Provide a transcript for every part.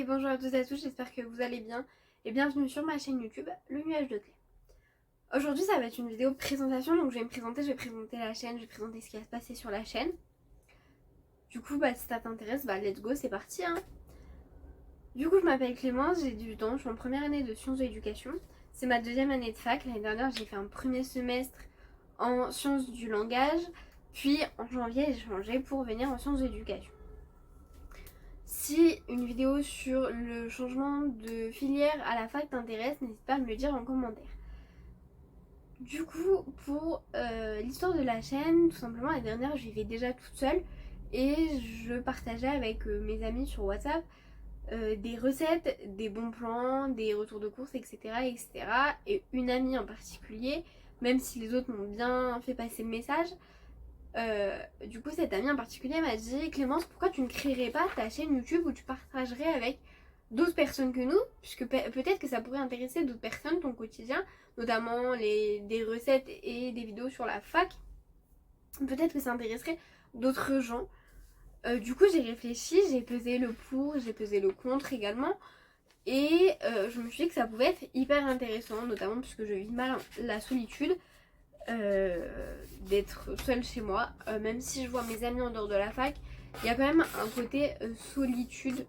Et bonjour à tous et à tous, j'espère que vous allez bien et bienvenue sur ma chaîne YouTube, Le Nuage de Clé. Aujourd'hui ça va être une vidéo présentation, donc je vais présenter la chaîne, je vais présenter ce qui va se passer sur la chaîne. Du coup si ça t'intéresse, let's go, c'est parti hein. Du coup je m'appelle Clémence, j'ai 18 ans, je suis en première année de sciences de l'éducation. C'est ma deuxième année de fac, l'année dernière j'ai fait un premier semestre en sciences du langage, puis en janvier j'ai changé pour venir en sciences de l'éducation. Si une vidéo sur le changement de filière à la fac t'intéresse, n'hésite pas à me le dire en commentaire. Du coup, pour l'histoire de la chaîne, tout simplement, la dernière, je vivais déjà toute seule et je partageais avec mes amis sur WhatsApp des recettes, des bons plans, des retours de courses, etc., etc. Et une amie en particulier, même si les autres m'ont bien fait passer le message, du coup cette amie en particulier m'a dit: Clémence, pourquoi tu ne créerais pas ta chaîne YouTube où tu partagerais avec d'autres personnes que nous, puisque peut-être que ça pourrait intéresser d'autres personnes, ton quotidien, notamment des recettes et des vidéos sur la fac. Peut-être que ça intéresserait d'autres gens. Du coup j'ai réfléchi, j'ai pesé le pour, j'ai pesé le contre également. Et je me suis dit que ça pouvait être hyper intéressant, notamment puisque je vis mal la solitude. D'être seule chez moi, même si je vois mes amis en dehors de la fac, il y a quand même un côté solitude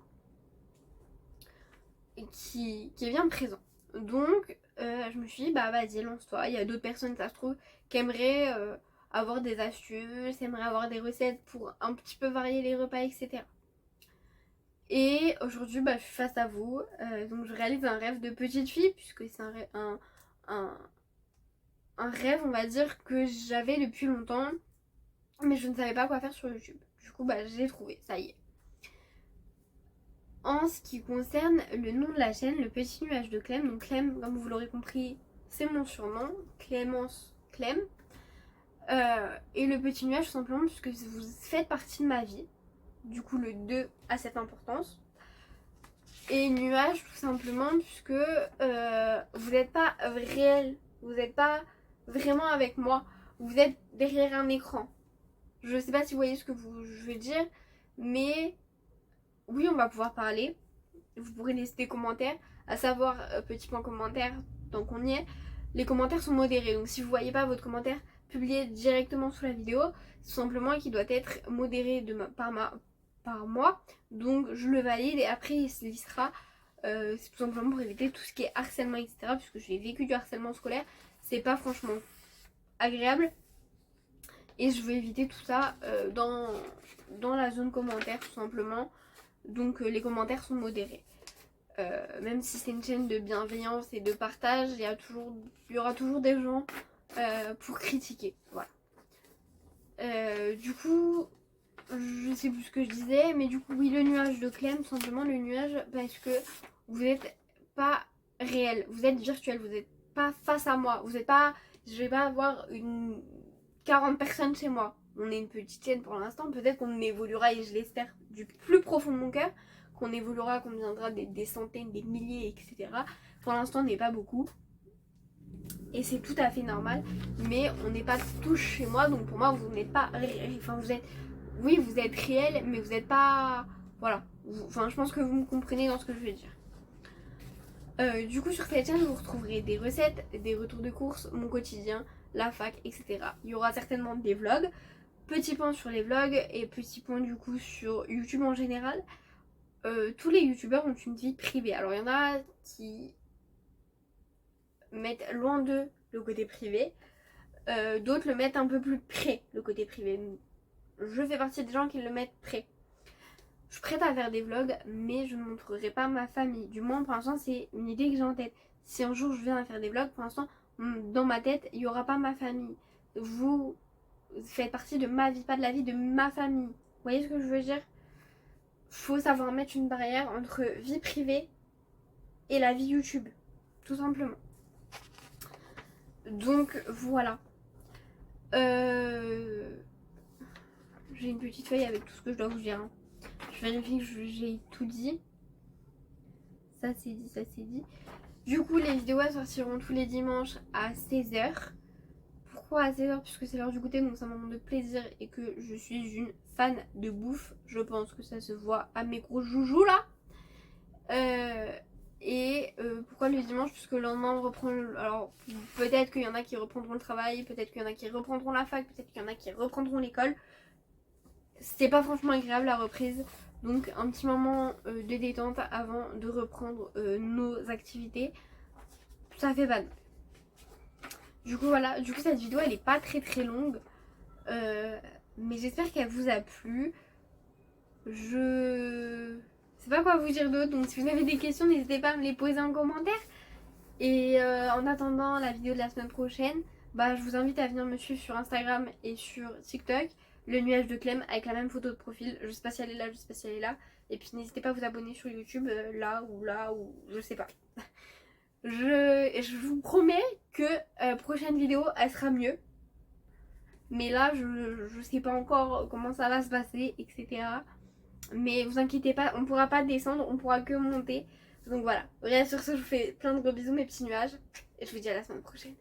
qui est bien présent. Donc je me suis dit vas-y, lance-toi, il y a d'autres personnes, ça se trouve, qui aimeraient avoir des astuces, aimeraient avoir des recettes pour un petit peu varier les repas, etc. Et aujourd'hui je suis face à vous, donc je réalise un rêve de petite fille, puisque c'est un rêve, on va dire, que j'avais depuis longtemps, mais je ne savais pas quoi faire sur YouTube. Du coup j'ai trouvé, ça y est. En ce qui concerne le nom de la chaîne, Le Petit Nuage de Clem, donc Clem, comme vous l'aurez compris, c'est mon surnom, Clémence Clem. Et le petit nuage tout simplement puisque vous faites partie de ma vie. Du coup le 2 a cette importance. Et nuage tout simplement puisque vous n'êtes pas réel, vous n'êtes pas vraiment avec moi, vous êtes derrière un écran. Je sais pas si vous voyez ce que je veux dire, mais oui, on va pouvoir parler. Vous pourrez laisser des commentaires, à savoir, petit point commentaire, tant qu'on y est, les commentaires sont modérés. Donc si vous voyez pas votre commentaire publié directement sous la vidéo, c'est simplement qu'il doit être modéré par moi. Donc je le valide et après il se listera. C'est tout simplement pour éviter tout ce qui est harcèlement, etc. Puisque j'ai vécu du harcèlement scolaire, c'est pas franchement agréable. Et je veux éviter tout ça dans la zone commentaire tout simplement. Donc les commentaires sont modérés. Même si c'est une chaîne de bienveillance et de partage, il y aura toujours des gens pour critiquer. Voilà. Du coup, je sais plus ce que je disais, mais du coup, oui, le nuage de Clem, tout simplement le nuage, parce que vous n'êtes pas réel, vous êtes virtuel, vous n'êtes pas face à moi, vous n'êtes pas. Je vais pas avoir 40 personnes chez moi. On est une petite chaîne pour l'instant, peut-être qu'on évoluera et je l'espère du plus profond de mon cœur, qu'on évoluera, qu'on deviendra des centaines, des milliers, etc. Pour l'instant, on n'est pas beaucoup. Et c'est tout à fait normal, mais on n'est pas tous chez moi, donc pour moi, vous n'êtes pas. Enfin, vous êtes. Oui, vous êtes réel, mais vous n'êtes pas. Voilà. Enfin, je pense que vous me comprenez dans ce que je veux dire. Du coup, sur cette chaîne, vous retrouverez des recettes, des retours de courses, mon quotidien, la fac, etc. Il y aura certainement des vlogs. Petit point sur les vlogs et petit point du coup sur YouTube en général. Tous les youtubeurs ont une vie privée. Alors il y en a qui mettent loin d'eux le côté privé. D'autres le mettent un peu plus près, le côté privé. Je fais partie des gens qui le mettent près. Je suis prête à faire des vlogs, mais je ne montrerai pas ma famille. Du moins, pour l'instant, c'est une idée que j'ai en tête. Si un jour je viens à faire des vlogs, pour l'instant, dans ma tête, il n'y aura pas ma famille. Vous faites partie de ma vie, pas de la vie de ma famille. Vous voyez ce que je veux dire? Faut savoir mettre une barrière entre vie privée et la vie YouTube. Tout simplement. Donc, voilà. J'ai une petite feuille avec tout ce que je dois vous dire. Je vérifie que j'ai tout dit. Ça c'est dit, ça c'est dit. Du coup, les vidéos sortiront tous les dimanches à 16h. Pourquoi à 16h? Puisque c'est l'heure du goûter, donc c'est un moment de plaisir et que je suis une fan de bouffe. Je pense que ça se voit à mes gros joujoux là. Pourquoi le dimanche? Puisque le lendemain on reprend. Alors peut-être qu'il y en a qui reprendront le travail, peut-être qu'il y en a qui reprendront la fac, peut-être qu'il y en a qui reprendront l'école. C'est pas franchement agréable la reprise. Donc un petit moment de détente avant de reprendre nos activités. Ça fait pas de mal. Du coup voilà, du coup cette vidéo elle est pas très longue. Mais j'espère qu'elle vous a plu. Je sais pas quoi vous dire d'autre, donc si vous avez des questions, n'hésitez pas à me les poser en commentaire. Et en attendant la vidéo de la semaine prochaine, bah, je vous invite à venir me suivre sur Instagram et sur TikTok, le nuage de Clem avec la même photo de profil. Je sais pas si elle est là, je sais pas si elle est là. Et puis n'hésitez pas à vous abonner sur YouTube, là ou je sais pas. Je vous promets que prochaine vidéo, elle sera mieux. Mais là, je sais pas encore comment ça va se passer, etc. Mais vous inquiétez pas, on pourra pas descendre, on pourra que monter. Donc voilà. Sur ce, je vous fais plein de gros bisous mes petits nuages. Et je vous dis à la semaine prochaine.